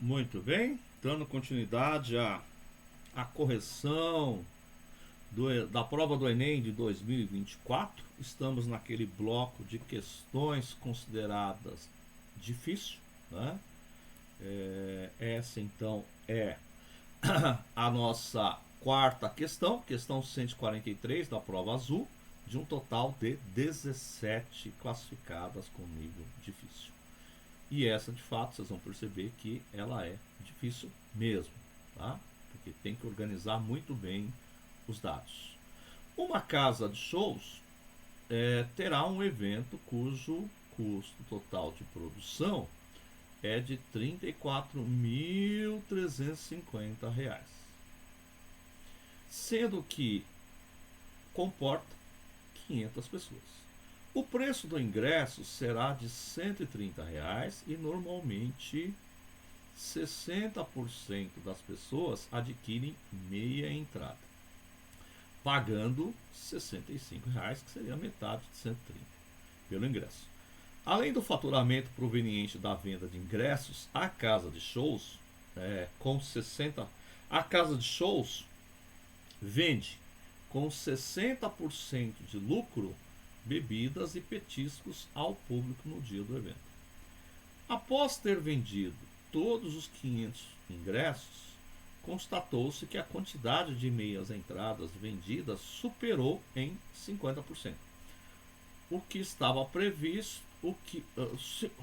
Muito bem, dando continuidade à correção da prova do Enem de 2024. Estamos naquele bloco de questões consideradas difíceis, né? Essa então é a nossa quarta questão, questão 143 da prova azul, de um total de 17 classificadas com nível difícil. E essa, de fato, vocês vão perceber que ela é difícil mesmo, tá? Porque tem que organizar muito bem os dados. Uma casa de shows terá um evento cujo custo total de produção é de R$ 34.350, sendo que comporta 500 pessoas. O preço do ingresso será de R$ 130 e normalmente 60% das pessoas adquirem meia entrada, pagando R$ 65, que seria metade de 130 pelo ingresso. Além do faturamento proveniente da venda de ingressos, a casa de shows a casa de shows vende com 60% de lucro bebidas e petiscos ao público no dia do evento. Após ter vendido todos os 500 ingressos, constatou-se que a quantidade de meias entradas vendidas superou em 50%. O que estava previsto,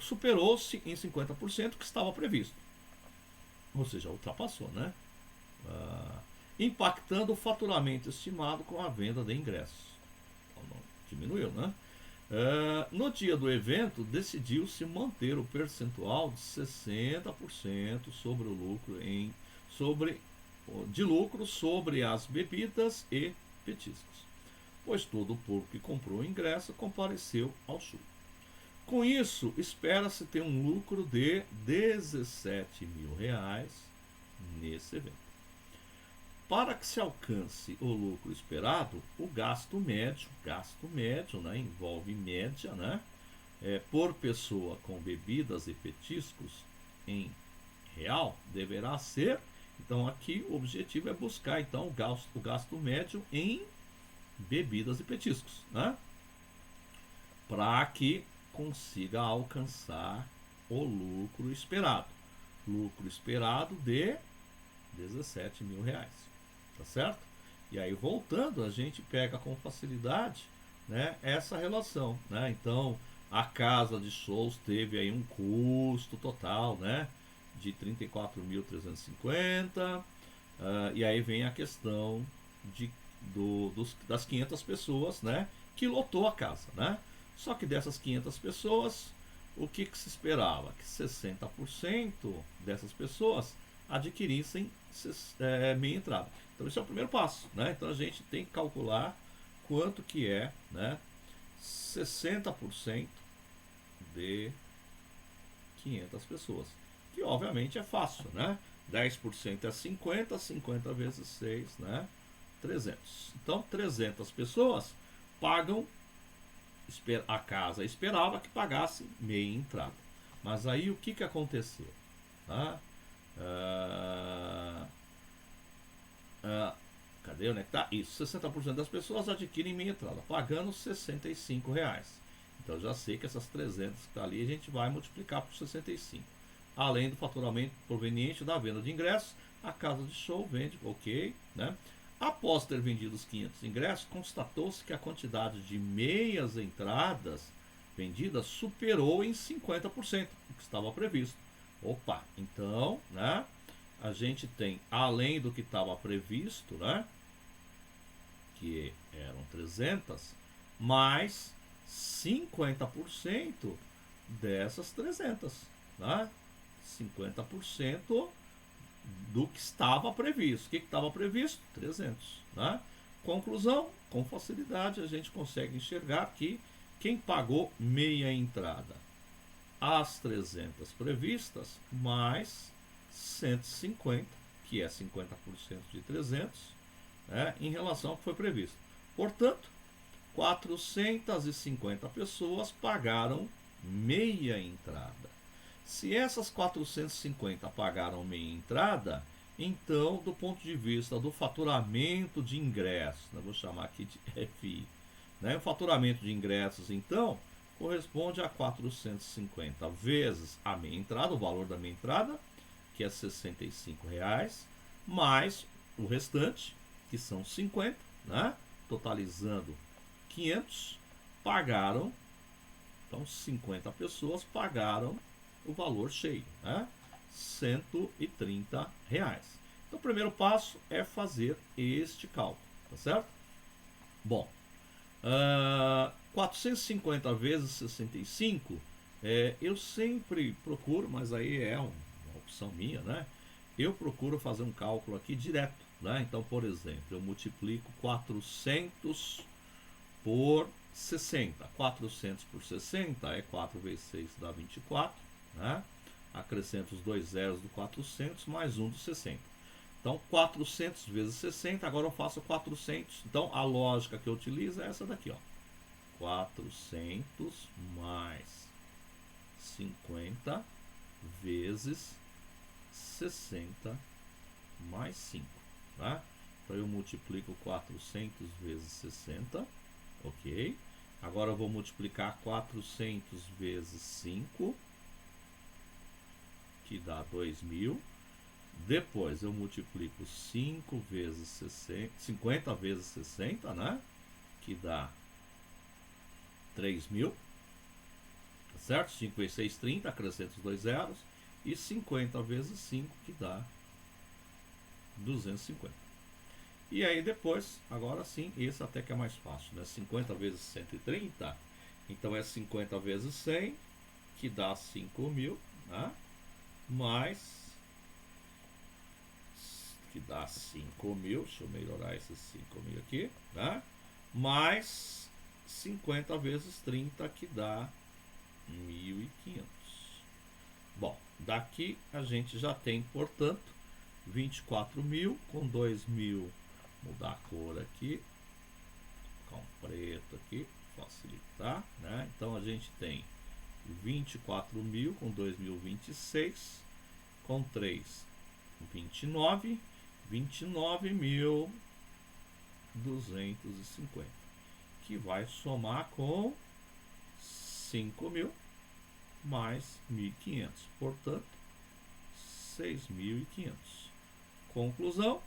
superou-se em 50% o que estava previsto. Ou seja, ultrapassou, né? Impactando o faturamento estimado com a venda de ingressos. Diminuiu, né? No dia do evento, decidiu-se manter o percentual de 60% sobre o lucro de lucro sobre as bebidas e petiscos, pois todo o público que comprou o ingresso compareceu ao show. Com isso, espera-se ter um lucro de R$ 17 mil nesse evento. Para que se alcance o lucro esperado, o gasto médio, né, envolve média, né, por pessoa com bebidas e petiscos em real, deverá ser. Então aqui o objetivo é buscar então o gasto médio em bebidas e petiscos, né, para que consiga alcançar o lucro esperado. Lucro esperado de R$ 17 mil. Tá certo? E aí, voltando, a gente pega com facilidade, né, essa relação, né? Então, a casa de shows teve aí um custo total, né, de 34.350, e aí vem a questão das 500 pessoas, né, que lotou a casa, né? Só que dessas 500 pessoas, o que se esperava? Que 60% dessas pessoas adquirissem meia entrada. Então esse é o primeiro passo, né? Então a gente tem que calcular quanto que é, né, 60% de 500 pessoas, que obviamente é fácil, né? 10% é 50, 50 vezes 6, né? 300. Então 300 pessoas pagam, a casa esperava que pagasse meia entrada. Mas aí o que aconteceu? Tá? Cadê? Onde é que tá? Isso, 60% das pessoas adquirem meia entrada, pagando R$ 65. Então eu já sei que essas 300 que está ali a gente vai multiplicar por 65. Além do faturamento proveniente da venda de ingressos, a casa de show vende, ok, né? Após ter vendido os 500 ingressos, constatou-se que a quantidade de meias entradas vendidas superou em 50% o que estava previsto. Opa, então, né, a gente tem, além do que estava previsto, né, que eram 300, mais 50% dessas 300, né? 50% do que estava previsto. O que estava previsto? 300, né? Conclusão, com facilidade a gente consegue enxergar que quem pagou meia entrada, as 300 previstas, mais 150, que é 50% de 300, né, em relação ao que foi previsto. Portanto, 450 pessoas pagaram meia entrada, Se essas 450 pagaram meia entrada, então, do ponto de vista do faturamento de ingressos, né, vou chamar aqui de FI, né, o faturamento de ingressos, então, corresponde a 450 vezes a meia entrada, o valor da meia entrada, que é R$ 65,00, mais o restante, que são 50, né, totalizando 500, pagaram, então 50 pessoas pagaram o valor cheio, né? R$ 130. Então o primeiro passo é fazer este cálculo, tá certo? Bom, 450 vezes 65, eu sempre procuro, mas aí é uma opção minha, né? Eu procuro fazer um cálculo aqui direto, né? Então, por exemplo, eu multiplico 400 por 60. 400 por 60 é 4 vezes 6 dá 24, né? Acrescento os dois zeros do 400 mais um do 60. Então, 400 vezes 60, agora eu faço 400. Então, a lógica que eu utilizo é essa daqui, ó. 400 mais 50 vezes 60 mais 5, tá? Então, eu multiplico 400 vezes 60, ok? Agora eu vou multiplicar 400 vezes 5, que dá 2.000. Depois eu multiplico 5 vezes 60, 50 vezes 60, né? Que dá 3.000. Tá certo? 5 vezes 6, 30, acrescento os dois zeros. E 50 vezes 5, que dá 250. E aí depois, agora sim, esse até que é mais fácil, né? 50 vezes 130, então é 50 vezes 100, que dá 5.000, né? Mais, que dá 5.000, deixa eu melhorar esses 5.000 aqui, né? Mais 50 vezes 30, que dá 1.500. Bom, daqui a gente já tem, portanto, 24.000 com 2.000. Mudar a cor aqui, com preto aqui, facilitar, né? Então a gente tem 24.000 com 2.000, 26, com 3, 29, 29.250, que vai somar com 5.000 mais 1.500, portanto 6.500. Conclusão: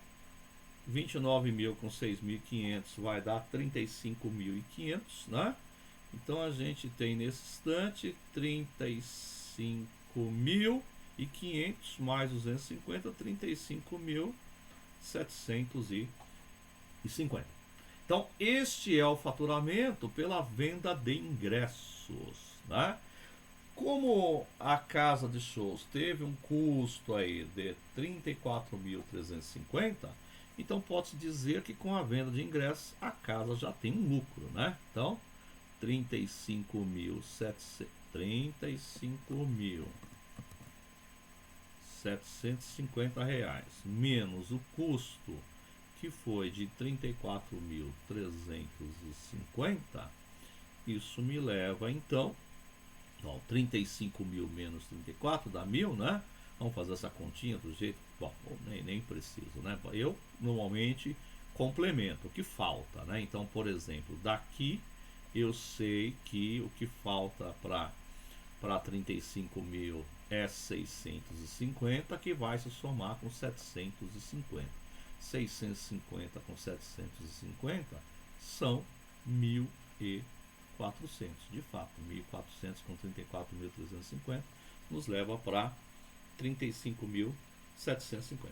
29.000 com 6.500 vai dar 35.500, né? Então a gente tem nesse instante 35.500 mais 250, 35.750. Então este é o faturamento pela venda de ingressos, né? Como a casa de shows teve um custo aí de 34.350, então pode-se dizer que com a venda de ingressos a casa já tem um lucro, né? Então, 35.750 reais menos o custo, que foi de 34.350, isso me leva então, ó, 35.000 menos 34 dá 1.000, né? Vamos fazer essa continha do jeito, bom, nem preciso, né? Eu normalmente complemento o que falta, né? Então, por exemplo, daqui eu sei que o que falta para 35.000 é 650, que vai se somar com 750. 650 com 750 são 1.400. De fato, 1.400 com 34.350 nos leva para 35.750.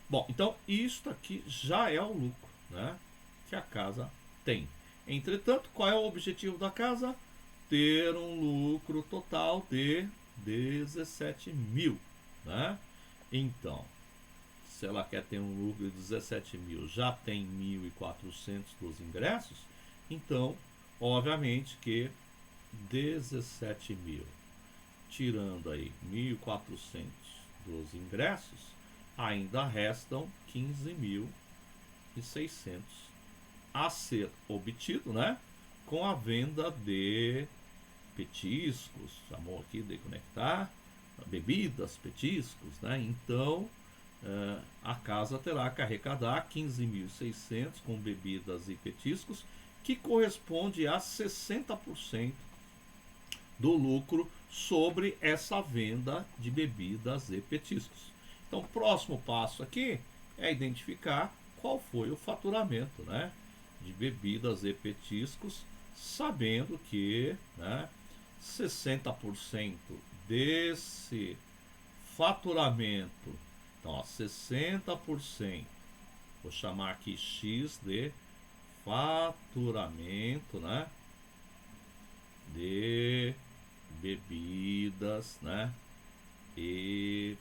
Bom, então isto aqui já é o lucro, né, que a casa tem. Entretanto, qual é o objetivo da casa? Ter um lucro total de 17.000, né? Então, se ela quer ter um lucro de 17.000, já tem 1.400 dos ingressos, então, obviamente que 17.000, tirando aí 1.400 dos ingressos, ainda restam 15.600 a ser obtido, né, com a venda de petiscos, chamou aqui de conectar, bebidas, petiscos, né? Então a casa terá que arrecadar 15.600 com bebidas e petiscos, que corresponde a 60% do lucro sobre essa venda de bebidas e petiscos. Então, o próximo passo aqui é identificar qual foi o faturamento, né, de bebidas e petiscos, sabendo que, né, 60% desse faturamento, então, ó, 60%, vou chamar aqui X de faturamento, né, de bebidas, né, e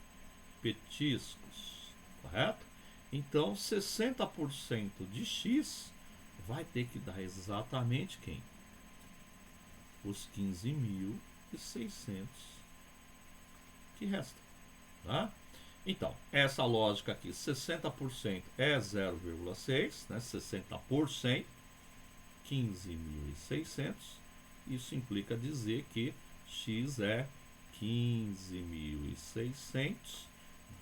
petiscos, correto? Então, 60% de X vai ter que dar exatamente quem? Os 15.600 que restam, tá? Então, essa lógica aqui, 60% é 0,6, né? 60%, 15.600, isso implica dizer que X é 15.600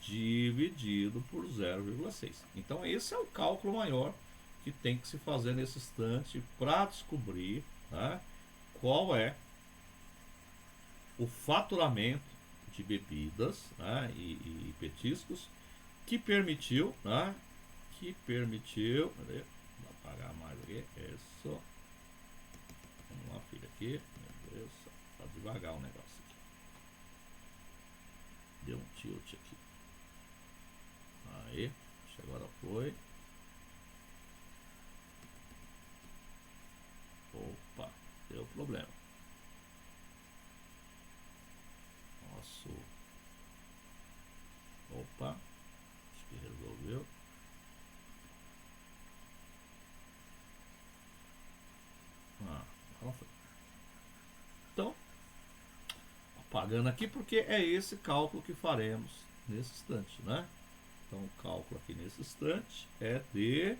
dividido por 0,6. Então esse é o cálculo maior que tem que se fazer nesse instante para descobrir, né, qual é o faturamento de bebidas, né, e petiscos que permitiu, né, cadê? Vou apagar mais aqui, isso. Vamos lá, filha, aqui, meu Deus, tá devagar o negócio aqui. Deu um tilt aqui. Aí, acho que agora foi. Opa, deu problema. Nossa. Opa, acho que resolveu. Não foi. Então, apagando aqui porque é esse cálculo que faremos nesse instante, né? Então, o cálculo aqui nesse instante é de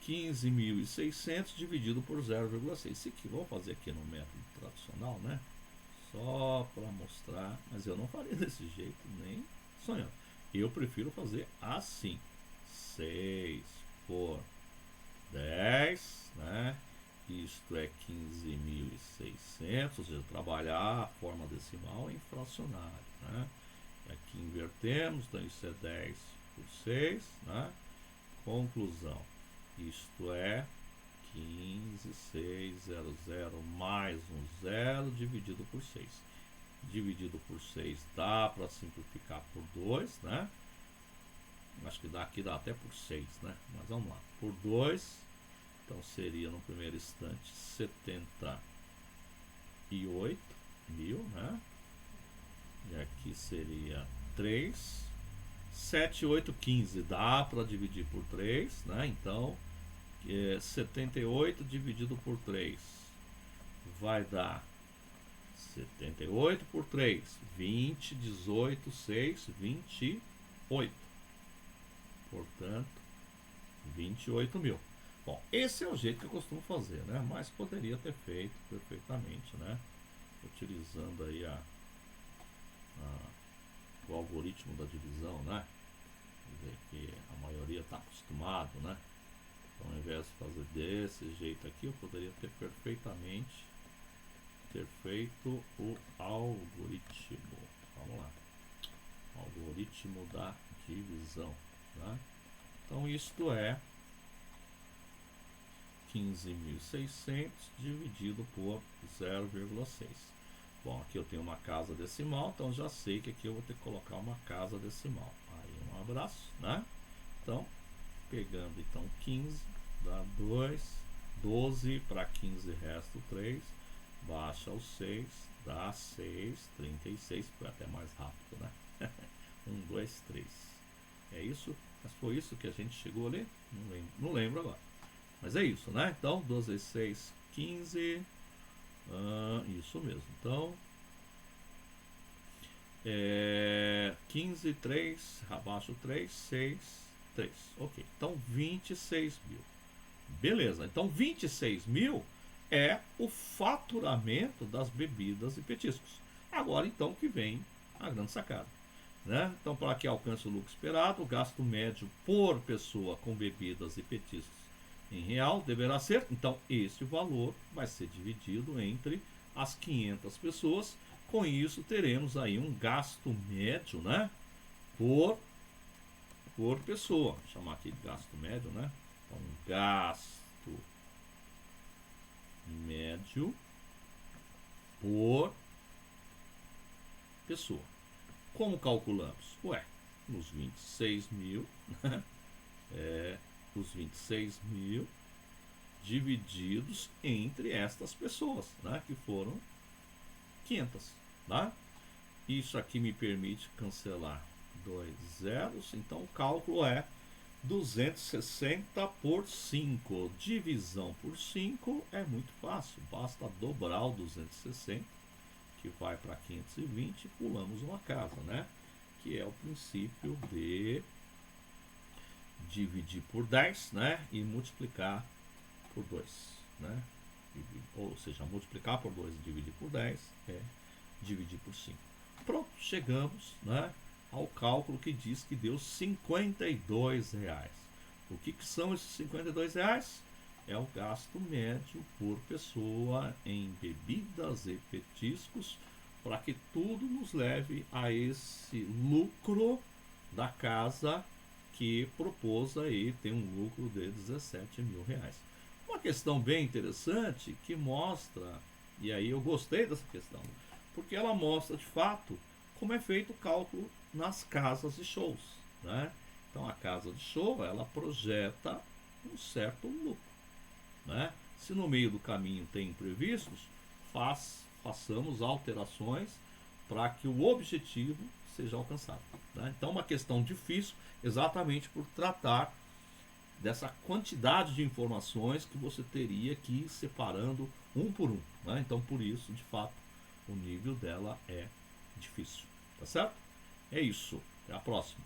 15.600 dividido por 0,6. Isso aqui, vou fazer aqui no método tradicional, né? Só para mostrar, mas eu não faria desse jeito, nem sonhando. Eu prefiro fazer assim: 6 por 10, né? Isto é 15.600, ou seja, trabalhar a forma decimal em fracionário, né? Aqui invertemos, então isso é 10 por 6, né? Conclusão, isto é 15.600 mais um zero dividido por 6. Dividido por 6 dá para simplificar por 2, né? Acho que aqui dá até por 6, né? Mas vamos lá, por 2, então seria no primeiro instante 78 mil, né? E aqui seria 3, 7, 8, 15, dá para dividir por 3, né? Então, 78 dividido por 3 vai dar 78 por 3, 20, 18, 6, 28. Portanto, 28 mil. Bom, esse é o jeito que eu costumo fazer, né? Mas poderia ter feito perfeitamente, né? Utilizando aí o algoritmo da divisão, né? Quer dizer que a maioria está acostumado, né? Então, ao invés de fazer desse jeito aqui, eu poderia ter perfeitamente feito o algoritmo. Vamos lá. Algoritmo da divisão, né? Então, isto é 15.600 dividido por 0,6. Bom, aqui eu tenho uma casa decimal, então já sei que aqui eu vou ter que colocar uma casa decimal. Aí um abraço, né? Então, pegando então 15, dá 2, 12 para 15 resta 3, baixa o 6, dá 6, 36, foi até mais rápido, né? 1, 2, 3. É isso? Mas foi isso que a gente chegou ali? Não lembro agora. Mas é isso, né? Então, 12 vezes 6, 15. Isso mesmo. Então, 15, 3, abaixo 3, 6, 3. Ok. Então, 26 mil. Beleza. Então, 26 mil é o faturamento das bebidas e petiscos. Agora, então, que vem A grande sacada. Né? Então, para que alcance o lucro esperado, o gasto médio por pessoa com bebidas e petiscos em real deverá ser, então, esse valor vai ser dividido entre as 500 pessoas. Com isso, teremos aí um gasto médio, né, por pessoa. Vou chamar aqui de gasto médio, né? Então, gasto médio por pessoa. Como calculamos? Ué, os 26 mil, né? Os 26 mil divididos entre estas pessoas, né? Que foram 500, tá? Isso aqui me permite cancelar 2 zeros, então o cálculo é 260 por 5. Divisão por 5 é muito fácil, basta dobrar o 260, que vai para 520, e pulamos uma casa, né? Que é o princípio de dividir por 10, né? E multiplicar por 2, né? Ou seja, multiplicar por 2 e dividir por 10 é dividir por 5. Pronto, chegamos, né, ao cálculo que diz que deu R$52. O que são esses R$52? É o gasto médio por pessoa em bebidas e petiscos, para que tudo nos leve a esse lucro da casa que propôs aí, tem um lucro de R$17 mil. Uma questão bem interessante que mostra, e aí eu gostei dessa questão, porque ela mostra de fato como é feito o cálculo nas casas de shows, né? Então a casa de show, ela projeta um certo lucro, né? Se no meio do caminho tem imprevistos, façamos alterações para que o objetivo seja alcançado, né? Então uma questão difícil exatamente por tratar dessa quantidade de informações que você teria que ir separando um por um, né? Então por isso, de fato, o nível dela é difícil, tá certo? É isso, até a próxima.